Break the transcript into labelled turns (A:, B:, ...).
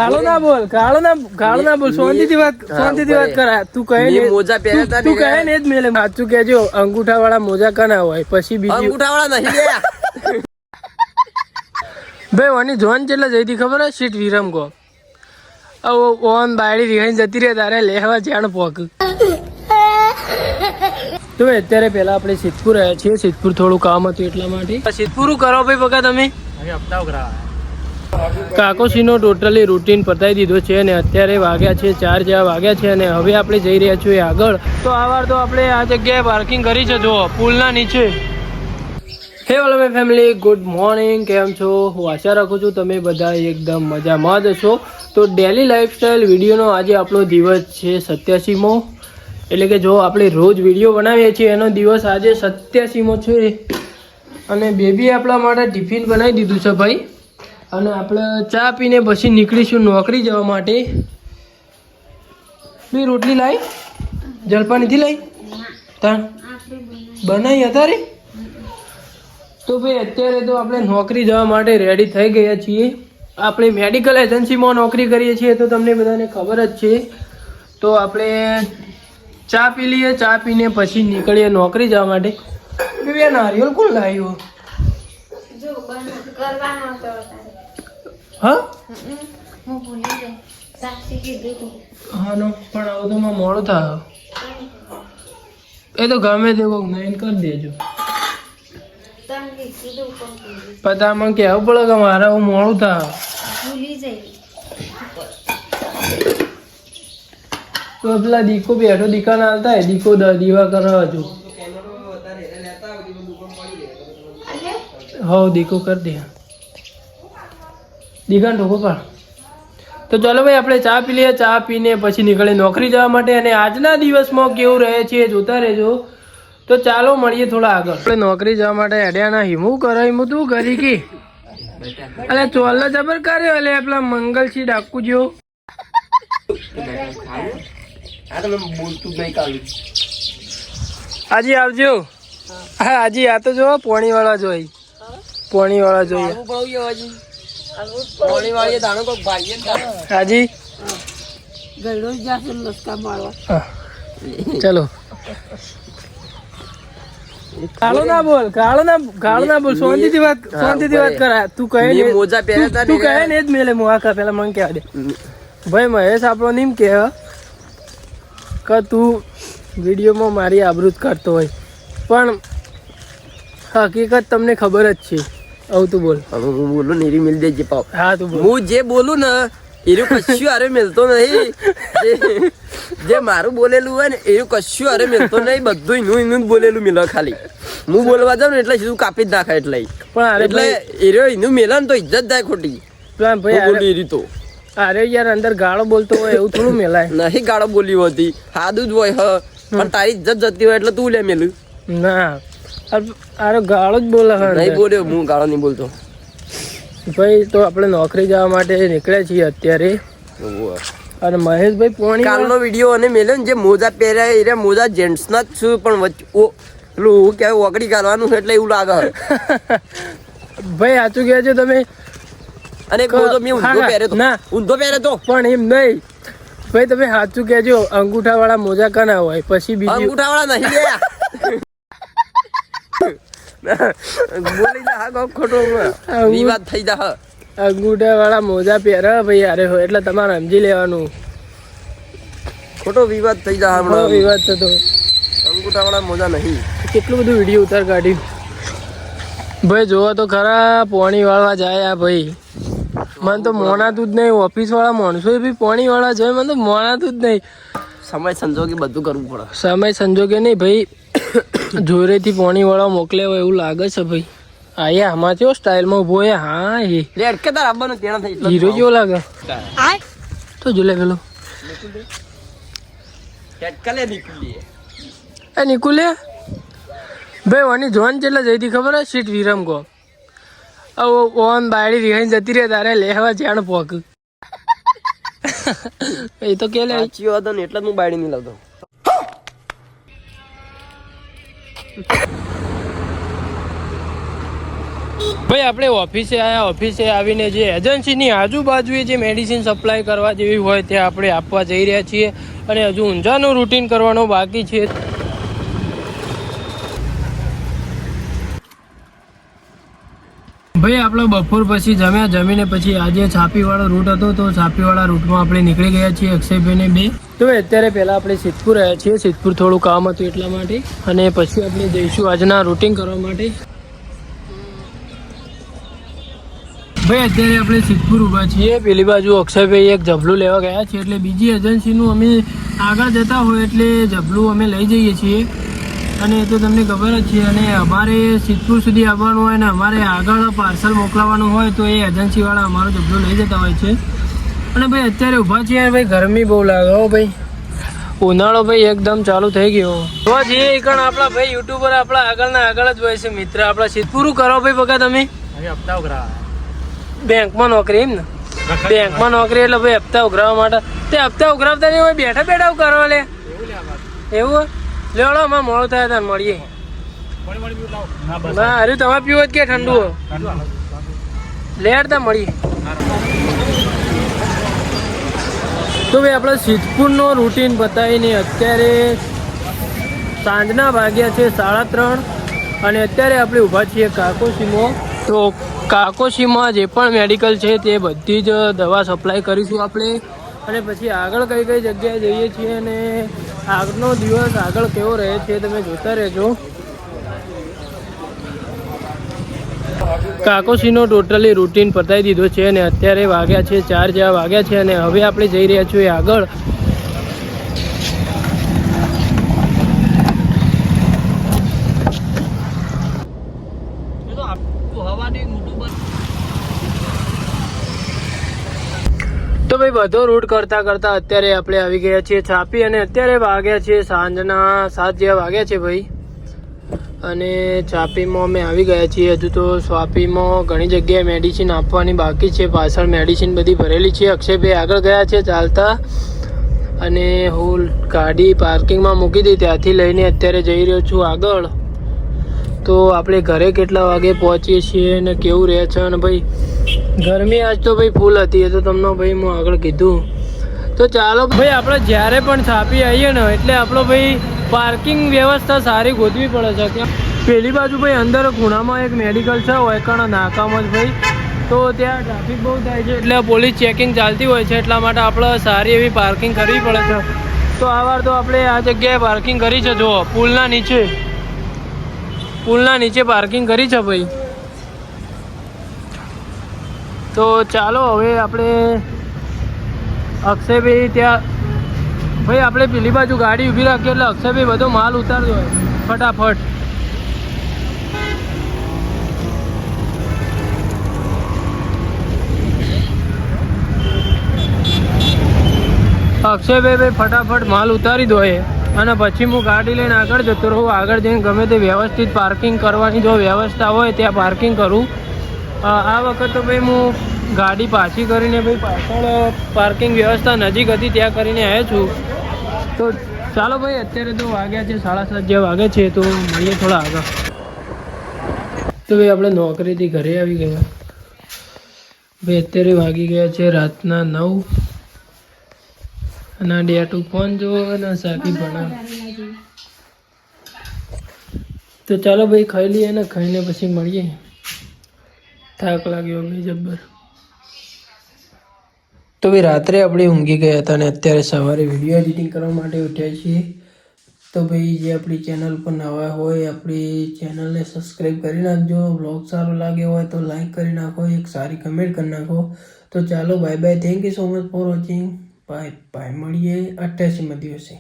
A: કાળો ના બોલ શાંતિથી વાત કરા. તું કહે ને
B: મોજા પહેરતા
A: તું કહે ને જ મેલે સાચું કેજો. અંગૂઠા વાળા મોજા કના હોય પછી બીજી
B: અંગૂઠા વાળા નહીં
A: ભાઈ ઓની જોન કેટલા જઈતી ખબર હે સીટ વિરમ કો ઓન બાયડી રીહાઈ જતી રહે તારે લેવા જાણ પોક. તો અત્યારે પેલા આપણે સિદ્ધપુર આવ્યા છીએ. સિદ્ધપુર થોડું કામ હતું એટલા માટે. સિદ્ધપુર કરો ભાઈ બકા તમે કાકોસીનો ટોટલી રૂટીન પતાવી દીધો છે અને અત્યારે વાગ્યા છે 4 જેવા વાગ્યા છે અને હવે આપણે જઈ રહ્યા છીએ આગળ. તો આ વાર તો આપણે આ જગ્યાએ પાર્કિંગ કરી છે જો પુલના નીચે. હે all my family, good morning. કેમ છો? હું આશા રાખું છું તમે બધા એકદમ મજામાં જ છો. તો ડેલી લાઈફસ્ટાઈલ વિડીયોનો આજે આપણો દિવસ છે 87મો. એટલે કે જો આપણે રોજ વિડીયો બનાવીએ છીએ એનો દિવસ આજે 87મો છે. અને બેબી આપણા માટે ટિફિન બનાવી દીધું છે ભાઈ. અને આપણે ચા પીને પછી નીકળીશું નોકરી જવા માટે. બે રોટલી લાવી જલપા નથી લાવી તાણ બનાવી અત્યારે. તો ભાઈ અત્યારે તો આપણે નોકરી જવા માટે રેડી થઈ ગયા છીએ. આપણે મેડિકલ એજન્સીમાં નોકરી કરીએ છીએ તો તમને બધાને ખબર જ છે. તો આપણે ચા પી લઈએ, ચા પીને પછી નીકળીએ નોકરી જવા માટે. બે નારિયેળ કોણ લાવ્યો? હા હા નો પણ આવું તો મોડું થાય. એ તો ગમે તે કોક નહીં કરી દેજો. પતામાં કેવું પડે કે મારે હું મોડું થાય. તો પેલા દીકો બેઠો દીકાને હાલતા હોય દીકો દીવા કરવા હજુ. હો દીકો કરી દે દીકાને ઢોકો પાડ. તો ચાલો ભાઈ આપણે ચા પી લઈએ. ચા પીને પછી નીકળીએ નોકરી જવા માટે. અને આજના દિવસમાં કેવું રહે છે જોતા રહેજો. તો ચાલો મળીએ થોડા આગળ. આપણે નોકરી જવા માટે અડ્યા ના હિમું કરે હિમું તું કરી કે અલે ચોલ્લો જબર કર્યો. એટલે પેલા મંગલસિંહ ડાકુ જો હાજી આવજો. હા હાજી આ તો જો પોણી વાળા જોઈ પોણી વાળા જોઈએ હાજી ચલો. કાળો ના બોલ શાંતિથી વાત કરા. તું કહે ને
B: મોજા પહેરતા
A: તું કહે ને જ મેલે મોકા પેલા મને કહેવા દે ભાઈ. મહેશ આપણો નીમ કે તું વિડીયોમાં મારી આબરૂ કરતો હોય પણ હકીકત તમને ખબર જ છે. આવું તું બોલ.
B: હવે હું બોલું ને એરી મિલ દેજે પાવ.
A: હા તું બોલ.
B: હું જે બોલું ને એરું કશું અરે મિલતો નહીં. જે મારું બોલેલું હોય ને એવું કશું અરે મિલતો નહીં. બધું એનું બોલેલું મિલે. ખાલી હું બોલવા જાઉં ને એટલે સીધું કાપી જ નાખે. એટલે એનું મેલે ને તો ઇજ્જત જાય ખોટી. ભાઈ તો
A: અરે યાર અંદર ગાળો બોલતો હોય એવું થોડું મેલાય.
B: નહીં ગાળો બોલી હતી સાદું જ હોય પણ તારી ઇજ્જત જતી હોય એટલે તું લે મેલું.
A: ના અરે ગાળો જ બોલે.
B: નહીં બોલ્યો હું ગાળો નહીં બોલતો
A: ભાઈ. તો આપણે નોકરી જવા માટે નીકળ્યા છીએ અત્યારે. અને મહેશભાઈ પોણી
B: કાલનો વિડીયો અને મેલ્યો ને જે મોજા પહેર્યા એ મોજા જેન્ટ્સ ના જ છું પણ પેલું કેવું ઓગળી કાઢવાનું એટલે એવું લાગે.
A: ભાઈ સાચું કહે છે તમે.
B: અને ઊંધો પહેરે તો
A: પણ એમ નહીં ભાઈ. તમે સાચું કહેજો અંગૂઠા વાળા મોજા કના હોય પછી બીજી
B: અંગૂઠા વાળા નહીં બોલી જા ખોટો વિવાદ થઈ જા.
A: અંગૂઠા વાળા મોજા પહેરે ભાઈ યાર એટલે તમારે સમજી લેવાનું.
B: ખોટો વિવાદ થઈ જા. હમણાં
A: વિવાદ થતો
B: અંગૂઠા વાળા મોજા નહીં.
A: કેટલું બધું વિડીયો ઉતાર કાઢ્યું ભાઈ. જોવા તો ખરા પોણી વાળવા જાય ભાઈ. મને તો મોનાતું જ નહીં. ઓફિસ વાળા માણસો બી પોણી વાળા જાય મને તો મોનાતું જ નહીં.
B: સમય સંજોગે બધું કરવું પડે. સમય
A: સંજોગે નહીં ભાઈ. જોરેથી પોણી વાળા મોકલે હોય એવું લાગે છે ભાઈ. આયા આમાં કેવો સ્ટાઇલમાં ઉભો હે. હા એ
B: લેડકે તાર આવવાનું ત્યાં થઈ
A: હીરો જેવો લાગે તો જોલે પેલો
B: લેડકલે નીકળીએ
A: એ નીકળે ભાઈ. ઓની જોન કેટલા જઈતી ખબર હે સીટ વિરમ કો ઓન બાયડી રીહાઈ જતી રહે તારે લેવા જાણ પોક. એ તો કે લે
B: હતો ને એટલે હું બાયડી નહીં લાવતો.
A: ભાઈ આપણે ઓફિસે આવ્યા, ઓફિસે આવીને જે એજન્સીની આજુબાજુએ જે મેડિસિન સપ્લાય કરવા જેવી હોય તે આપણે આપવા જઈ રહ્યા છીએ અને હજુ ઊંઝાનું રૂટીન કરવાનું બાકી છે. ભાઈ આપણે બપોર પછી જમીને પછી આજે છાપીવાળો રૂટ હતો તો છાપીવાળા રૂટમાં આપણે નીકળી ગયા છીએ અક્ષયભાઈને બે. તો અત્યારે પહેલાં આપણે સિદ્ધપુર આવ્યા છીએ. સિદ્ધપુર થોડું કામ હતું એટલા માટે અને પછી આપણે જઈશું આજના રૂટિંગ કરવા માટે. ભાઈ અત્યારે આપણે સિદ્ધપુર ઊભા છીએ. પેલી બાજુ અક્ષયભાઈ એક જબલું લેવા ગયા છે એટલે બીજી એજન્સીનું અમે આગળ જતા હોય એટલે જબલું અમે લઈ જઈએ છીએ અને એ તો તમને ખબર જ છે. અને અમારે સિદ્ધપુર સુધી આવવાનું હોય ને અમારે આગળ પાર્સલ મોકલાવવાનું હોય તો એ એજન્સીવાળા અમારો જબલું લઈ જતા હોય છે. અને ભાઈ અત્યારે ઊભા છીએ ભાઈ ગરમી બહુ લાગે હો ભાઈ. ઉનાળો ભાઈ એકદમ ચાલુ થઈ ગયો. તો જે એકણ આપણા ભાઈ યુટ્યુબર આપણા આગળના આગળ જ હોય છે મિત્ર. આપણા સિદ્ધપુર કરો ભાઈ બગા તમે બેંકમાં નોકરી એમ ને? બેંકમાં નોકરી એટલે ભાઈ હપ્તા ઉઘરાવવા માટે. તે હપ્તા ઉઘરાવતા નહીં હોય બેઠા બેઠા કરો લે એવું લેવડો અમારે મોડું થાય તાર મળીએ. ના અરે તમારે પીવો જ કે ઠંડુ લેડતા મળીએ. તો ભાઈ આપણે સિદ્ધપુરનો રૂટીન બતાવીને અત્યારે સાંજના વાગ્યા છે 3:30 અને અત્યારે આપણે ઊભા છીએ કાકોશીમાં. તો કાકોશીમાં જે પણ મેડિકલ છે તે બધી જ દવા સપ્લાય કરીશું આપણે અને પછી આગળ કઈ કઈ જગ્યાએ જઈએ છીએ અને આગળનો દિવસ આગળ કેવો રહે છે તમે જોતા રહેજો. કાકોશીનો ટોટલી રૂટીન પતાવી દીધો છે અને અત્યારે વાગ્યા છે 4 જેવા વાગ્યા છે અને હવે આપણે જઈ રહ્યા છીએ આગળ. તો ભાઈ બધો રૂટ કરતા કરતા અત્યારે આપણે આવી ગયા છીએ છાપી અને અત્યારે વાગ્યા છે સાંજના 7 જેવા વાગ્યા છે ભાઈ. અને છાપીમાં અમે આવી ગયા છીએ. હજુ તો છાપીમાં ઘણી જગ્યાએ મેડિસિન આપવાની બાકી છે. પાછળ મેડિસિન બધી ભરેલી છે. અક્ષયભાઈ આગળ ગયા છે ચાલતા અને હું ગાડી પાર્કિંગમાં મૂકી હતી ત્યાંથી લઈને અત્યારે જઈ રહ્યો છું આગળ. તો આપણે ઘરે કેટલા વાગે પહોંચીએ છીએ અને કેવું રહે છે. અને ભાઈ ગરમી આજ તો ભાઈ ફૂલ હતી એ તો તમને ભાઈ હું આગળ કીધું. તો ચાલો ભાઈ આપણે જ્યારે પણ છાપી આવીએ ને એટલે આપણો ભાઈ પાર્કિંગ વ્યવસ્થા સારી ગોતવી પડે છે. ત્યાં પેલી બાજુ ભાઈ અંદર ખૂણામાં એક મેડિકલ છે ઓયકણ નાકામાં જ ભાઈ. તો ત્યાં ટ્રાફિક બહુ થાય છે એટલે પોલીસ ચેકિંગ ચાલતી હોય છે એટલા માટે આપણે સારી એવી પાર્કિંગ કરવી પડે છે. તો આ વાર તો આપણે આ જગ્યાએ પાર્કિંગ કરી છે. જુઓ પુલના નીચે પાર્કિંગ કરી છે ભાઈ. તો ચાલો હવે આપણે અક્ષયભાઈ ત્યાં ભાઈ આપણે પેલી બાજુ ગાડી ઊભી રાખીએ એટલે અક્ષયભાઈ બધો માલ ઉતારજો ફટાફટ. અક્ષયભાઈ ફટાફટ માલ ઉતારી દો અને પછી હું ગાડી લઈને આગળ જતો રહું. આગળ જઈને ગમે તે વ્યવસ્થિત પાર્કિંગ કરવાની જો વ્યવસ્થા હોય ત્યાં પાર્કિંગ કરું. આ વખત તો ભાઈ હું ગાડી પાછી કરીને ભાઈ પાછળ પાર્કિંગ વ્યવસ્થા નજીક હતી ત્યાં કરીને આવ્યો છું. તો ચાલો ભાઈ અત્યારે તો વાગ્યા છે 7:30 જેવા વાગે છે તો મળીએ થોડા આગળ. તો ભાઈ આપણે નોકરીથી ઘરે આવી ગયા ભાઈ. અત્યારે વાગી ગયા છે રાતના 9 અને ડેટું ફોન જોવો અને સાકી ભણાવ. તો ચાલો ભાઈ ખાઈ લઈએ ને ખાઈને પછી મળીએ. થાક લાગ્યો ભાઈ જબ્બર. તો ભાઈ રાત્રે આપણે ઊંઘી ગયા હતા અને અત્યારે સવારે વિડીયો એડિટિંગ કરવા માટે ઉઠ્યા છીએ. તો ભાઈ જે આપણી ચેનલ પર નવા હોય આપણી ચેનલને સબસ્ક્રાઈબ કરી નાખજો. બ્લોગ સારો લાગ્યો હોય તો લાઈક કરી નાખો, એક સારી કમેન્ટ કરી નાખો. તો ચાલો bye bye. Thank you so much for watching. Bye bye. મળીએ 88માં દિવસે.